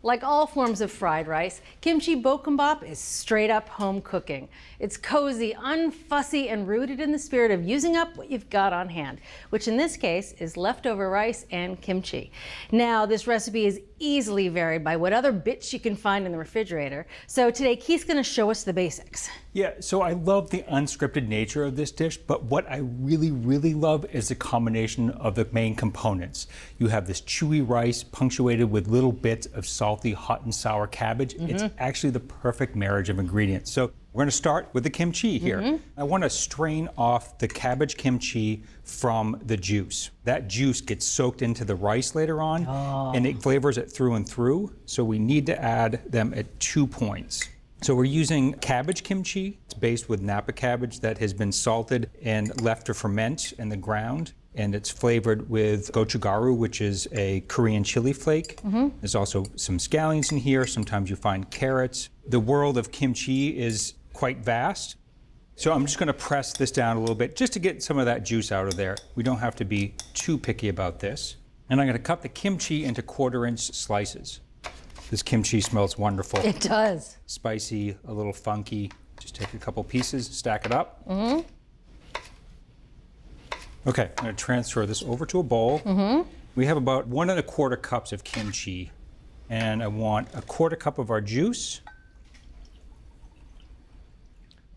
Like all forms of fried rice, Kimchi Bokkeumbap is straight up home cooking. It's cozy, unfussy, and rooted in the spirit of using up what you've got on hand, which in this case is leftover rice and kimchi. Now, this recipe is easily varied by what other bits you can find in the refrigerator. So today, Keith's gonna show us the basics. Yeah, so I love the unscripted nature of this dish, but what I really love is the combination of the main components. You have this chewy rice punctuated with little bits of salty, hot and sour cabbage. It's actually the perfect marriage of ingredients. So we're gonna start with the kimchi here. I wanna strain off the cabbage kimchi from the juice. That juice gets soaked into the rice later on, and it flavors it through and through. So we need to add them at 2 points. So we're using cabbage kimchi. It's based with Napa cabbage that has been salted and left to ferment in the ground. And it's flavored with gochugaru, which is a Korean chili flake. There's also some scallions in here. Sometimes you find carrots. The world of kimchi is quite vast. So I'm just gonna press this down a little bit just to get some of that juice out of there. We don't have to be too picky about this. And I'm gonna cut the kimchi into 1/4-inch slices. This kimchi smells wonderful. It does. Spicy, a little funky. Just take a couple pieces, stack it up. Okay, I'm gonna transfer this over to a bowl. We have about 1 1/4 cups of kimchi, and I want 1/4 cup of our juice.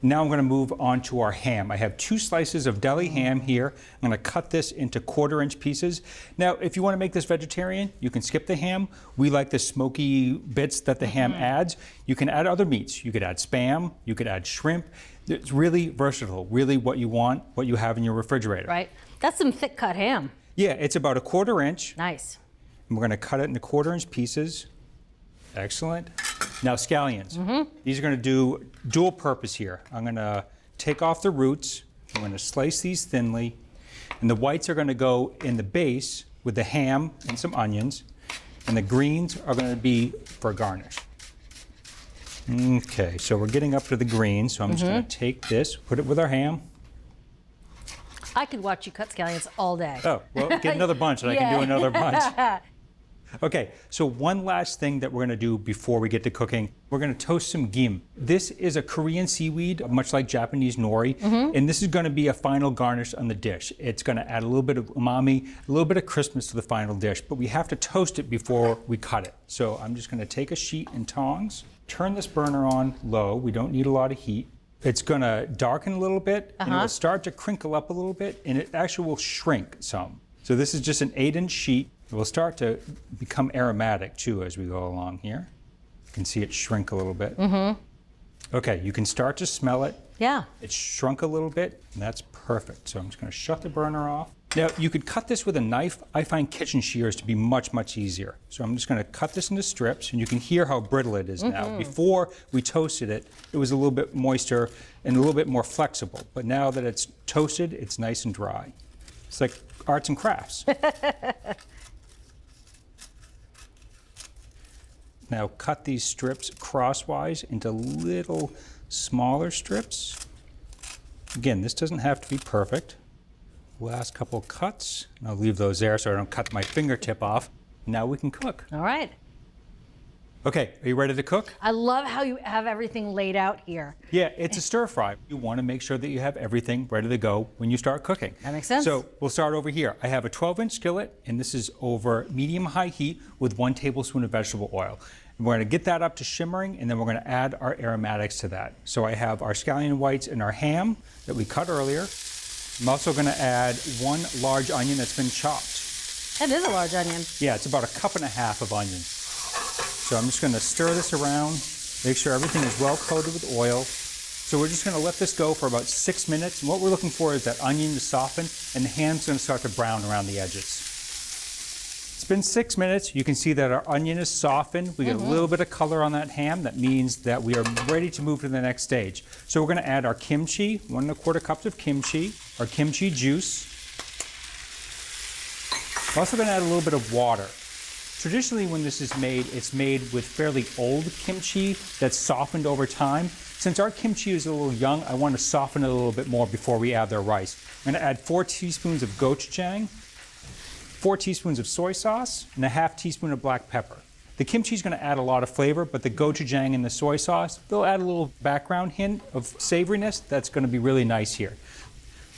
Now I'm gonna move on to our ham. I have 2 slices of deli ham here. I'm gonna cut this into 1/4-inch pieces. Now, if you wanna make this vegetarian, you can skip the ham. We like the smoky bits that the ham adds. You can add other meats. You could add Spam, you could add shrimp. It's really versatile, really what you want, what you have in your refrigerator. Right. That's some thick cut ham. Yeah, it's about 1/4 inch. Nice. And we're gonna cut it into 1/4-inch pieces. Excellent. Now scallions. These are gonna do dual purpose here. I'm gonna take off the roots. I'm gonna slice these thinly. And the whites are gonna go in the base with the ham and some onions. And the greens are gonna be for garnish. Okay, so we're getting up to the greens. So I'm just gonna take this, put it with our ham. I could watch you cut scallions all day. Oh, well, get another bunch and I can do another bunch. Okay, so one last thing that we're gonna do before we get to cooking, we're gonna toast some gim. This is a Korean seaweed, much like Japanese nori, and this is gonna be a final garnish on the dish. It's gonna add a little bit of umami, a little bit of crispness to the final dish, but we have to toast it before we cut it. So I'm just gonna take a sheet and tongs, turn this burner on low. We don't need a lot of heat. It's gonna darken a little bit, and it will start to crinkle up a little bit, and it actually will shrink some. So this is just an 8-inch sheet. It will start to become aromatic too as we go along here. You can see it shrink a little bit. Okay, you can start to smell it. Yeah. It's shrunk a little bit, and that's perfect. So I'm just gonna shut the burner off. Now, you could cut this with a knife. I find kitchen shears to be much easier. So I'm just gonna cut this into strips, and you can hear how brittle it is now. Before we toasted it, it was a little bit moister and a little bit more flexible. But now that it's toasted, it's nice and dry. It's like arts and crafts. Now cut these strips crosswise into little smaller strips. Again, this doesn't have to be perfect. Last couple cuts, and I'll leave those there so I don't cut my fingertip off. Now we can cook. All right. Okay, are you ready to cook? I love how you have everything laid out here. Yeah, it's a stir fry. You want to make sure that you have everything ready to go when you start cooking. That makes sense. So we'll start over here. I have a 12-inch skillet, and this is over medium-high heat with 1 tablespoon of vegetable oil. And we're going to get that up to shimmering, and then we're going to add our aromatics to that. So I have our scallion whites and our ham that we cut earlier. I'm also going to add 1 large onion that's been chopped. That is a large onion. Yeah, it's about 1.5 cups of onion. So I'm just going to stir this around, make sure everything is well coated with oil. So we're just going to let this go for about 6 minutes. And what we're looking for is that onion to soften, and the ham's going to start to brown around the edges. It's been 6 minutes. You can see that our onion is softened. We get a little bit of color on that ham. That means that we are ready to move to the next stage. So we're going to add our kimchi, 1 1/4 cups of kimchi, our kimchi juice. We're also going to add a little bit of water. Traditionally, when this is made, it's made with fairly old kimchi that's softened over time. Since our kimchi is a little young, I want to soften it a little bit more before we add the rice. I'm going to add 4 teaspoons of gochujang, 4 teaspoons of soy sauce, and a 1/2 teaspoon of black pepper. The kimchi is going to add a lot of flavor, but the gochujang and the soy sauce, they'll add a little background hint of savoriness that's going to be really nice here.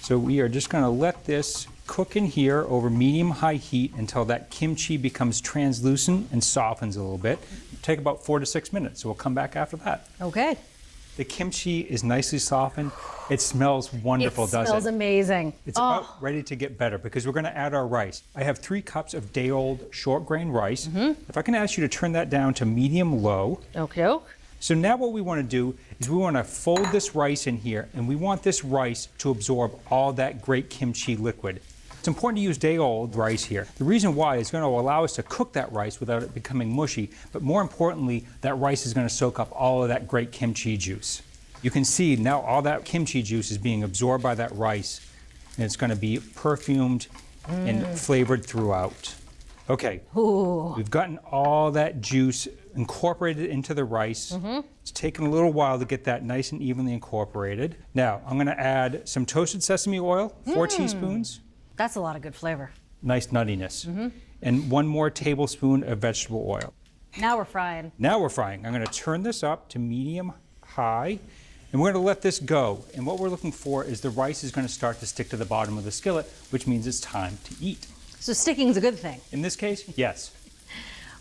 So we are just going to let this cook in here over medium-high heat until that kimchi becomes translucent and softens a little bit. It'll take about 4 to 6 minutes, so we'll come back after that. Okay. The kimchi is nicely softened. It smells wonderful, doesn't it? It smells amazing. It's about ready to get better because we're going to add our rice. I have 3 cups of day-old short grain rice. If I can ask you to turn that down to medium-low. Okay. So now what we want to do is we want to fold this rice in here, and we want this rice to absorb all that great kimchi liquid. It's important to use day-old rice here. The reason why is going to allow us to cook that rice without it becoming mushy, but more importantly, that rice is going to soak up all of that great kimchi juice. You can see now all that kimchi juice is being absorbed by that rice, and it's going to be perfumed and flavored throughout. Okay, we've gotten all that juice incorporated into the rice. It's taken a little while to get that nice and evenly incorporated. Now, I'm going to add some toasted sesame oil, 4 teaspoons. That's a lot of good flavor. Nice nuttiness. And 1 more tablespoon of vegetable oil. Now we're frying. Now we're frying. I'm going to turn this up to medium-high, and we're going to let this go. And what we're looking for is the rice is going to start to stick to the bottom of the skillet, which means it's time to eat. So sticking is a good thing. In this case, yes.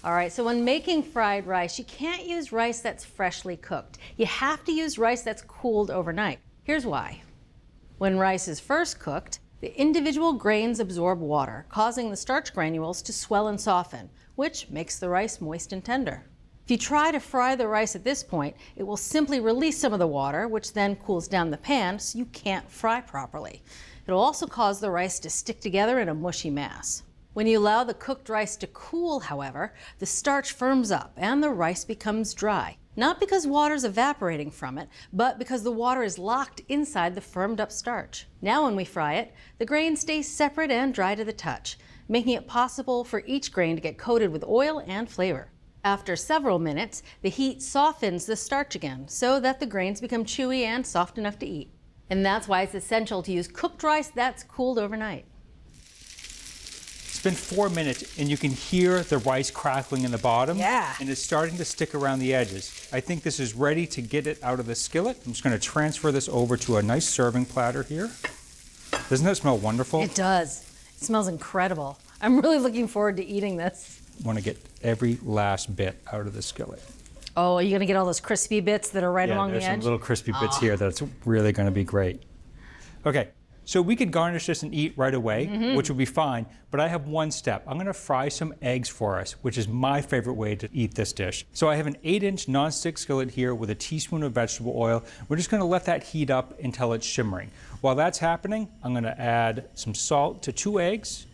All right, so when making fried rice, you can't use rice that's freshly cooked. You have to use rice that's cooled overnight. Here's why. When rice is first cooked, the individual grains absorb water, causing the starch granules to swell and soften, which makes the rice moist and tender. If you try to fry the rice at this point, it will simply release some of the water, which then cools down the pan, so you can't fry properly. It'll also cause the rice to stick together in a mushy mass. When you allow the cooked rice to cool, however, the starch firms up and the rice becomes dry. Not because water's evaporating from it, but because the water is locked inside the firmed up starch. Now when we fry it, the grain stays separate and dry to the touch, making it possible for each grain to get coated with oil and flavor. After several minutes, the heat softens the starch again so that the grains become chewy and soft enough to eat. And that's why it's essential to use cooked rice that's cooled overnight. It's been 4 minutes, and you can hear the rice crackling in the bottom. Yeah. And it's starting to stick around the edges. I think this is ready to get it out of the skillet. I'm just going to transfer this over to a nice serving platter here. Doesn't that smell wonderful? It does. It smells incredible. I'm really looking forward to eating this. I want to get every last bit out of the skillet. Oh, are you going to get all those crispy bits that are right along the edge? There's some little crispy bits here that's really going to be great. Okay. So we could garnish this and eat right away, which would be fine, but I have one step. I'm going to fry some eggs for us, which is my favorite way to eat this dish. So I have an 8-inch nonstick skillet here with a teaspoon of vegetable oil. We're just going to let that heat up until it's shimmering. While that's happening, I'm going to add some salt to 2 eggs.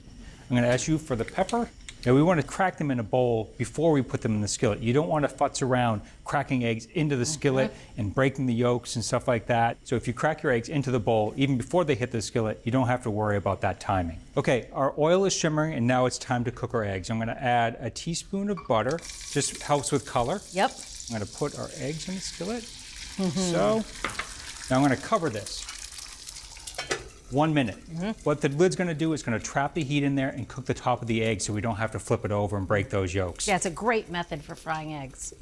I'm going to ask you for the pepper. Now we want to crack them in a bowl before we put them in the skillet. You don't want to futz around cracking eggs into the skillet and breaking the yolks and stuff like that. So if you crack your eggs into the bowl, even before they hit the skillet, you don't have to worry about that timing. Okay, our oil is shimmering and now it's time to cook our eggs. I'm going to add a teaspoon of butter, just helps with color. Yep. I'm going to put our eggs in the skillet. So, now I'm going to cover this. 1 minute. What the lid's going to do is going to trap the heat in there and cook the top of the egg so we don't have to flip it over and break those yolks. Yeah, it's a great method for frying eggs.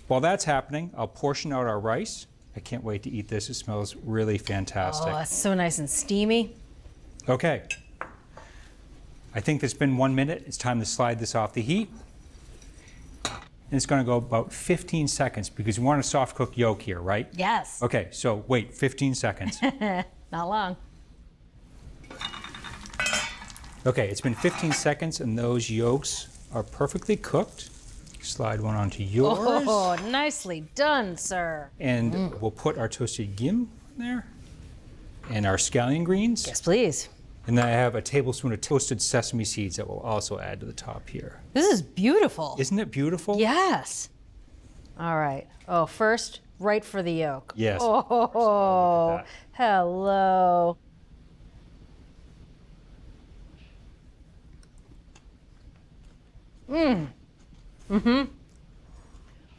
While that's happening, I'll portion out our rice. I can't wait to eat this. It smells really fantastic. Oh, that's so nice and steamy. Okay. I think it's been 1 minute. It's time to slide this off the heat. And it's going to go about 15 seconds because we want a soft cooked yolk here, right? Yes. Okay, so wait, 15 seconds. Not long. Okay, it's been 15 seconds and those yolks are perfectly cooked. Slide one onto yours. Oh, nicely done, sir. And we'll put our toasted gim there and our scallion greens. Yes, please. And then I have a tablespoon of toasted sesame seeds that we'll also add to the top here. This is beautiful. Isn't it beautiful? Yes. All right. Oh, first, right for the yolk. Yes. Oh, hello.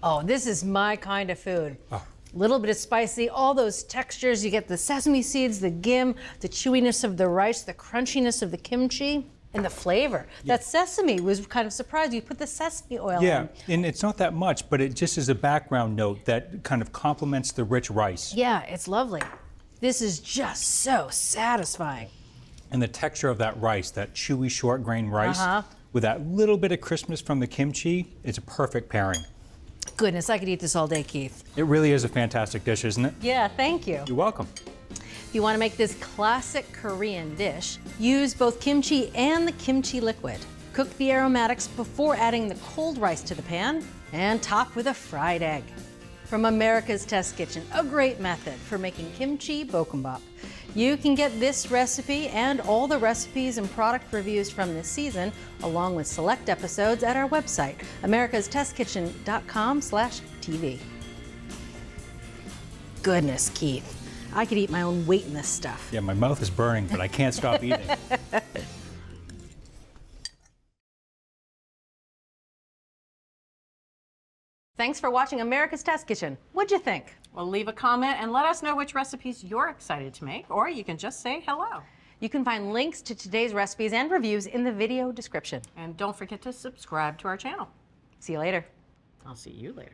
Oh, this is my kind of food. Oh. Little bit of spicy, all those textures. You get the sesame seeds, the gim, the chewiness of the rice, the crunchiness of the kimchi. And the flavor. That sesame was kind of surprised. You put the sesame oil Yeah, in. and it's not that much, but it just is a background note that kind of complements the rich rice. Yeah, it's lovely. This is just so satisfying. And the texture of that rice, that chewy short grain rice, with that little bit of crispness from the kimchi, it's a perfect pairing. Goodness, I could eat this all day, Keith. It really is a fantastic dish, isn't it? Yeah, thank you. You're welcome. If you want to make this classic Korean dish, use both kimchi and the kimchi liquid. Cook the aromatics before adding the cold rice to the pan and top with a fried egg. From America's Test Kitchen, a great method for making Kimchi Bokkeumbap. You can get this recipe and all the recipes and product reviews from this season, along with select episodes at our website, americastestkitchen.com/TV. Goodness, Keith, I could eat my own weight in this stuff. Yeah, my mouth is burning, but I can't stop eating. Thanks for watching America's Test Kitchen. What'd you think? Well, leave a comment and let us know which recipes you're excited to make, or you can just say hello. You can find links to today's recipes and reviews in the video description. And don't forget to subscribe to our channel. See you later. I'll see you later.